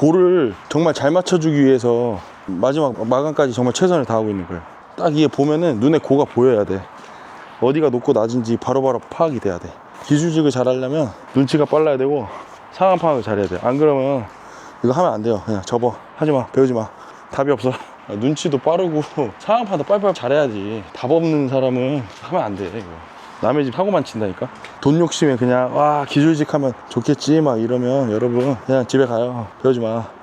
골을 정말 잘 맞춰주기 위해서 마지막 마감까지 정말 최선을 다하고 있는 거예요. 딱 이게 보면은 눈에 고가 보여야 돼. 어디가 높고 낮은지 바로바로 파악이 돼야 돼. 기술직을 잘 하려면 눈치가 빨라야 되고 상황 파악을 잘해야 돼. 안 그러면 이거 하면 안 돼요. 그냥 접어. 하지마. 배우지마. 답이 없어. 눈치도 빠르고 상황 파악도 빨리빨리 잘해야지. 답 없는 사람은 하면 안 돼. 이거. 남의 집 사고만 친다니까. 돈 욕심에 그냥 와 기술직 하면 좋겠지 막 이러면 여러분 그냥 집에 가요. 배우지마.